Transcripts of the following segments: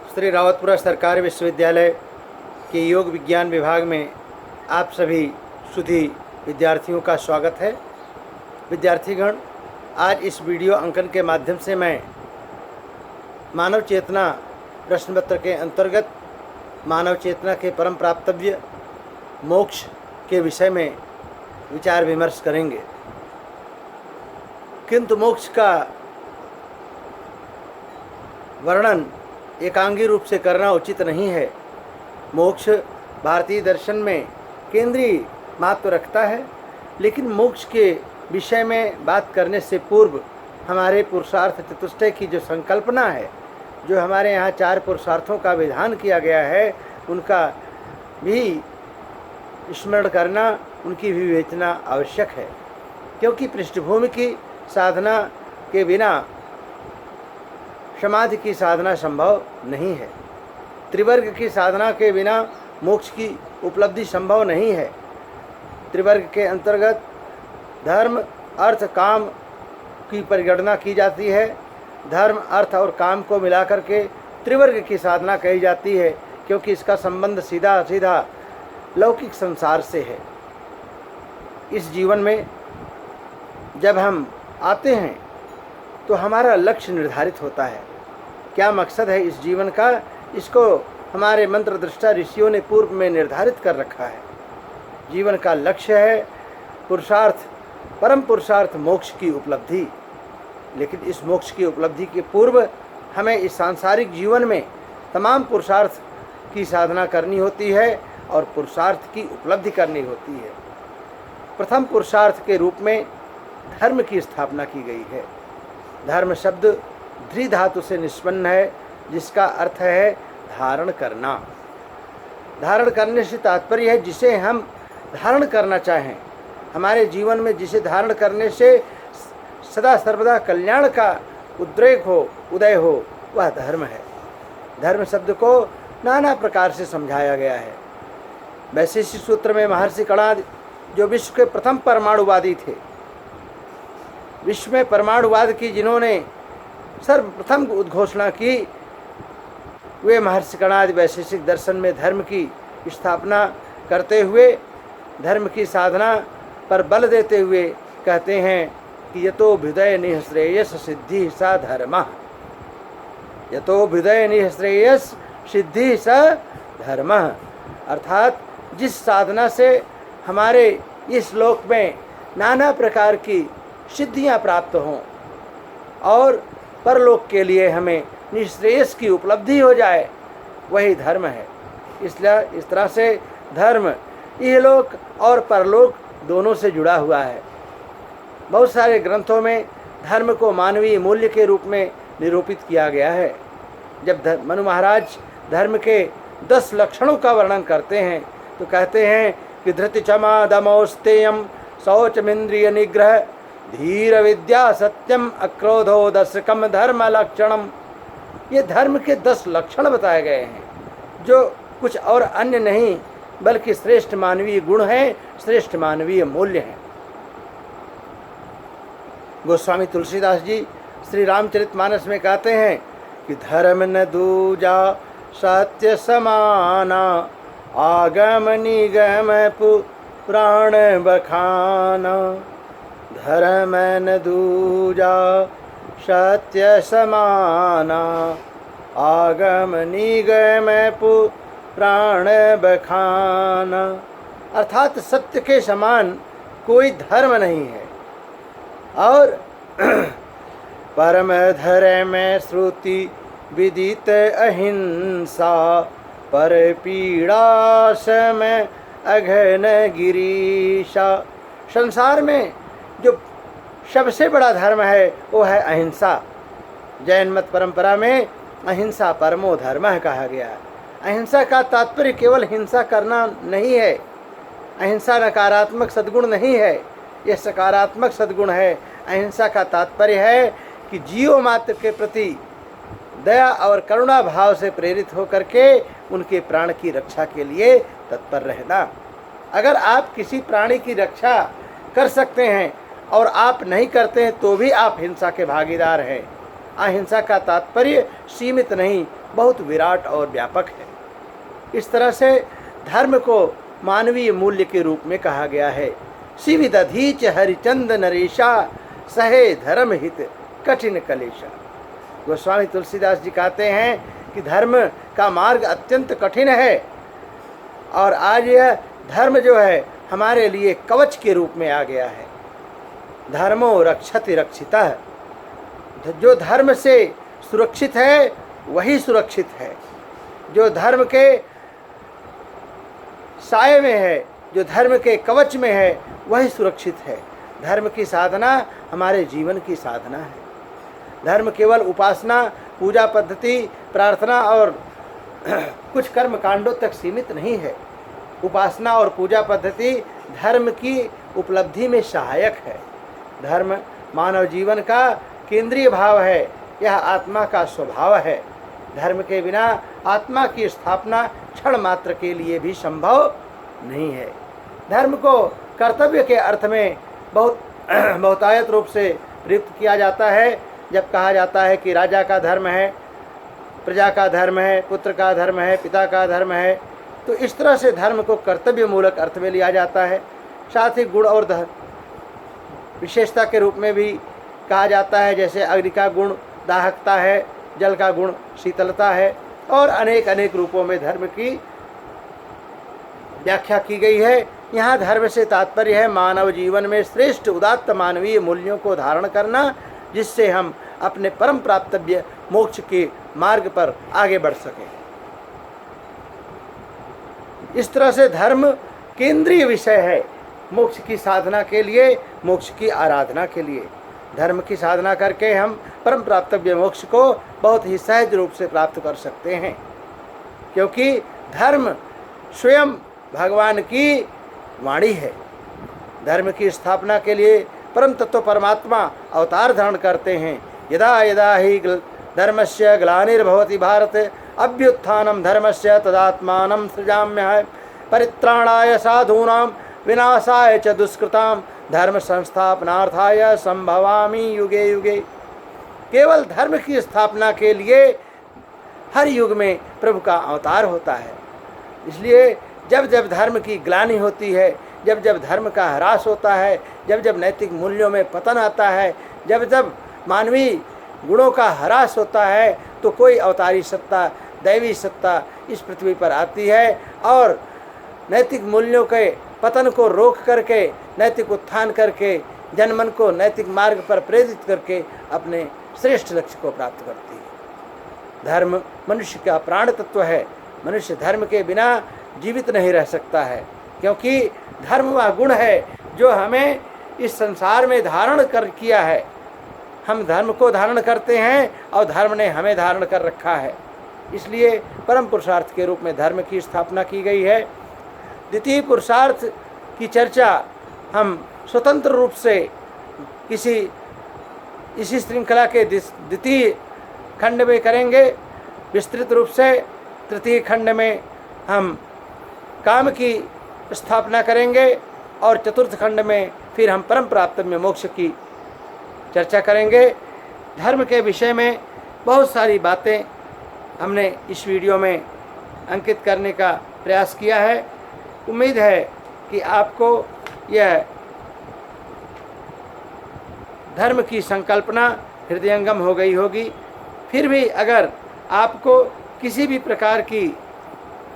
श्री रावतपुरा सरकारी विश्वविद्यालय के योग विज्ञान विभाग में आप सभी सुधी विद्यार्थियों का स्वागत है। विद्यार्थीगण, आज इस वीडियो अंकन के माध्यम से मैं मानव चेतना प्रश्न पत्र के अंतर्गत मानव चेतना के परम प्राप्तव्य मोक्ष के विषय में विचार विमर्श करेंगे। किंतु मोक्ष का वर्णन एकांगी रूप से करना उचित नहीं है। मोक्ष भारतीय दर्शन में केंद्रीय महत्व रखता है, लेकिन मोक्ष के विषय में बात करने से पूर्व हमारे पुरुषार्थ चतुष्टय की जो संकल्पना है, जो हमारे यहाँ 4 पुरुषार्थों का विधान किया गया है, उनका भी स्मरण करना, उनकी भी विवेचना आवश्यक है। क्योंकि पृष्ठभूमि की साधना के बिना समाधि की साधना संभव नहीं है। त्रिवर्ग की साधना के बिना मोक्ष की उपलब्धि संभव नहीं है। त्रिवर्ग के अंतर्गत धर्म, अर्थ, काम की परिगणना की जाती है। धर्म, अर्थ और काम को मिलाकर के त्रिवर्ग की साधना कही जाती है, क्योंकि इसका संबंध सीधा सीधा लौकिक संसार से है। इस जीवन में जब हम आते हैं तो हमारा लक्ष्य निर्धारित होता है। क्या मकसद है इस जीवन का, इसको हमारे मंत्र दृष्टा ऋषियों ने पूर्व में निर्धारित कर रखा है। जीवन का लक्ष्य है पुरुषार्थ, परम पुरुषार्थ मोक्ष की उपलब्धि। लेकिन इस मोक्ष की उपलब्धि के पूर्व हमें इस सांसारिक जीवन में तमाम पुरुषार्थ की साधना करनी होती है और पुरुषार्थ की उपलब्धि करनी होती है। प्रथम पुरुषार्थ के रूप में धर्म की स्थापना की गई है। धर्म शब्द ध्री धातु से निष्पन्न है, जिसका अर्थ है धारण करना। धारण करने से तात्पर्य है जिसे हम धारण करना चाहें। हमारे जीवन में जिसे धारण करने से सदा सर्वदा कल्याण का उद्रेक हो, उदय हो, वह धर्म है। धर्म शब्द को नाना प्रकार से समझाया गया है। वैशेषिक सूत्र में महर्षि कणाद, जो विश्व के प्रथम परमाणुवादी थे, विश्व में परमाणुवाद की जिन्होंने सर्वप्रथम उद्घोषणा की, वे महर्षि कणाद वैशेषिक दर्शन में धर्म की स्थापना करते हुए, धर्म की साधना पर बल देते हुए कहते हैं कि यतोभ्युदय निःश्रेयस सिद्धि स धर्मः। यतोभ्युदय निःश्रेयस सिद्धि स धर्मः, अर्थात जिस साधना से हमारे इस लोक में नाना प्रकार की सिद्धियां प्राप्त हों और परलोक के लिए हमें निःश्रेयस की उपलब्धि हो जाए, वही धर्म है। इसलिए इस तरह से धर्म इहलोक और परलोक दोनों से जुड़ा हुआ है। बहुत सारे ग्रंथों में धर्म को मानवीय मूल्य के रूप में निरूपित किया गया है। जब मनु महाराज धर्म के 10 लक्षणों का वर्णन करते हैं तो कहते हैं कि धृति, क्षमा, दमोस्तेयम, शौचमिंद्रिय निग्रह, धीर, विद्या, सत्यम, अक्रोधो, दशकम धर्म लक्षणम। ये धर्म के 10 लक्षण बताए गए हैं, जो कुछ और अन्य नहीं बल्कि श्रेष्ठ मानवीय गुण हैं, श्रेष्ठ मानवीय मूल्य हैं। गोस्वामी तुलसीदास जी श्री रामचरितमानस में कहते हैं कि धर्म न दूजा सत्य समाना, आगम निगम पुराण बखाना। धर्म न दूजा सत्य समाना, आगम निगम पुराण बखाना। अर्थात सत्य के समान कोई धर्म नहीं है। और परम धर्म श्रुति विदित अहिंसा, पर पीड़ा समय अघन गिरीशा। संसार में जो सबसे बड़ा धर्म है वो है अहिंसा। जैन मत परंपरा में अहिंसा परमो धर्मः कहा गया है। अहिंसा का तात्पर्य केवल हिंसा करना नहीं है। अहिंसा नकारात्मक सद्गुण नहीं है, यह सकारात्मक सद्गुण है। अहिंसा का तात्पर्य है कि जीव मात्र के प्रति दया और करुणा भाव से प्रेरित होकर के उनके प्राण की रक्षा के लिए तत्पर रहना। अगर आप किसी प्राणी की रक्षा कर सकते हैं और आप नहीं करते हैं तो भी आप हिंसा के भागीदार हैं। अहिंसा का तात्पर्य सीमित नहीं, बहुत विराट और व्यापक है। इस तरह से धर्म को मानवीय मूल्य के रूप में कहा गया है। शिव दधीच हरिचंद नरेशा, सहे धर्म हित कठिन कलेशा। गोस्वामी तुलसीदास जी कहते हैं कि धर्म का मार्ग अत्यंत कठिन है, और आज यह धर्म जो है हमारे लिए कवच के रूप में आ गया है। धर्मो रक्षति रक्षिता है, जो धर्म से सुरक्षित है वही सुरक्षित है। जो धर्म के साए में है, जो धर्म के कवच में है, वही सुरक्षित है। धर्म की साधना हमारे जीवन की साधना है। धर्म केवल उपासना, पूजा पद्धति, प्रार्थना और कुछ कर्म कांडों तक सीमित नहीं है। उपासना और पूजा पद्धति धर्म की उपलब्धि में सहायक है। धर्म मानव जीवन का केंद्रीय भाव है, यह आत्मा का स्वभाव है। धर्म के बिना आत्मा की स्थापना क्षण मात्र के लिए भी संभव नहीं है। धर्म को कर्तव्य के अर्थ में बहुतायत रूप से प्रयुक्त किया जाता है। जब कहा जाता है कि राजा का धर्म है, प्रजा का धर्म है, पुत्र का धर्म है, पिता का धर्म है, तो इस तरह से धर्म को कर्तव्य मूलक अर्थ में लिया जाता है। साथ ही गुण और विशेषता के रूप में भी कहा जाता है। जैसे अग्नि का गुण दाहकता है, जल का गुण शीतलता है, और अनेक अनेक रूपों में धर्म की व्याख्या की गई है। यहाँ धर्म से तात्पर्य है मानव जीवन में श्रेष्ठ उदात्त मानवीय मूल्यों को धारण करना, जिससे हम अपने परम प्राप्तव्य मोक्ष के मार्ग पर आगे बढ़ सकें। इस तरह से धर्म केंद्रीय विषय है मोक्ष की साधना के लिए, मोक्ष की आराधना के लिए। धर्म की साधना करके हम परम प्राप्तव्य मोक्ष को बहुत ही सहज रूप से प्राप्त कर सकते हैं, क्योंकि धर्म स्वयं भगवान की वाणी है। धर्म की स्थापना के लिए परम तत्व परमात्मा अवतार धारण करते हैं। यदा यदा ही धर्मस्य ग्लानिर्भवति भारत अभ्युत्थानं धर्मस्य तदात्मानं सृजाम्यहम् परित्राणाय साधूनां विनाशाय च दुष्कृतां धर्म संस्थापनार्थाय संभवामि युगे युगे। केवल धर्म की स्थापना के लिए हर युग में प्रभु का अवतार होता है। इसलिए जब जब धर्म की ग्लानि होती है, जब जब धर्म का ह्रास होता है, जब जब नैतिक मूल्यों में पतन आता है, जब जब मानवीय गुणों का ह्रास होता है, तो कोई अवतारी सत्ता, दैवी सत्ता इस पृथ्वी पर आती है और नैतिक मूल्यों के पतन को रोक करके, नैतिक उत्थान करके, जनमन को नैतिक मार्ग पर प्रेरित करके अपने श्रेष्ठ लक्ष्य को प्राप्त करती है। धर्म मनुष्य का प्राण तत्व है। मनुष्य धर्म के बिना जीवित नहीं रह सकता है, क्योंकि धर्म वह गुण है जो हमें इस संसार में धारण कर किया है। हम धर्म को धारण करते हैं और धर्म ने हमें धारण कर रखा है। इसलिए परम पुरुषार्थ के रूप में धर्म की स्थापना की गई है। द्वितीय पुरुषार्थ की चर्चा हम स्वतंत्र रूप से इसी श्रृंखला के द्वितीय खंड में करेंगे विस्तृत रूप से। तृतीय खंड में हम काम की स्थापना करेंगे और चतुर्थ खंड में फिर हम परम प्राप्तव्य मोक्ष की चर्चा करेंगे। धर्म के विषय में बहुत सारी बातें हमने इस वीडियो में अंकित करने का प्रयास किया है। उम्मीद है कि आपको यह धर्म की संकल्पना हृदयंगम हो गई होगी। फिर भी अगर आपको किसी भी प्रकार की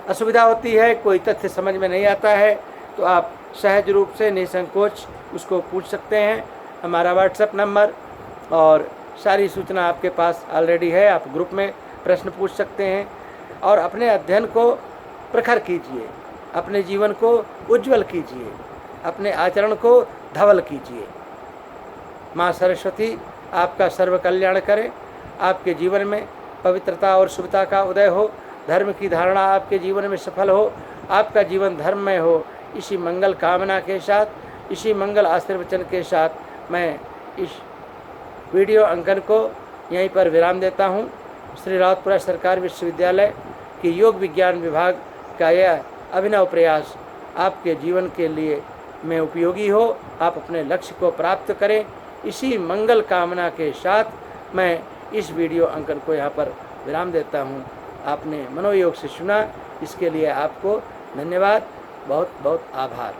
असुविधा होती है, कोई तथ्य समझ में नहीं आता है, तो आप सहज रूप से निसंकोच उसको पूछ सकते हैं। हमारा व्हाट्सएप नंबर और सारी सूचना आपके पास ऑलरेडी है। आप ग्रुप में प्रश्न पूछ सकते हैं और अपने अध्ययन को प्रखर कीजिए, अपने जीवन को उज्जवल कीजिए, अपने आचरण को धवल कीजिए। माँ सरस्वती आपका सर्व कल्याण करे, आपके जीवन में पवित्रता और शुभता का उदय हो, धर्म की धारणा आपके जीवन में सफल हो, आपका जीवन धर्ममय हो। इसी मंगल कामना के साथ, इसी मंगल आशीर्वचन के साथ मैं इस वीडियो अंकन को यहीं पर विराम देता हूँ। श्री रावतपुरा सरकारी विश्वविद्यालय के योग विज्ञान विभाग का यह अभिनव प्रयास आपके जीवन के लिए में उपयोगी हो, आप अपने लक्ष्य को प्राप्त करें। इसी मंगल कामना के साथ मैं इस वीडियो अंकन को यहाँ पर विराम देता हूँ। आपने मनोयोग से सुना, इसके लिए आपको धन्यवाद, बहुत बहुत आभार।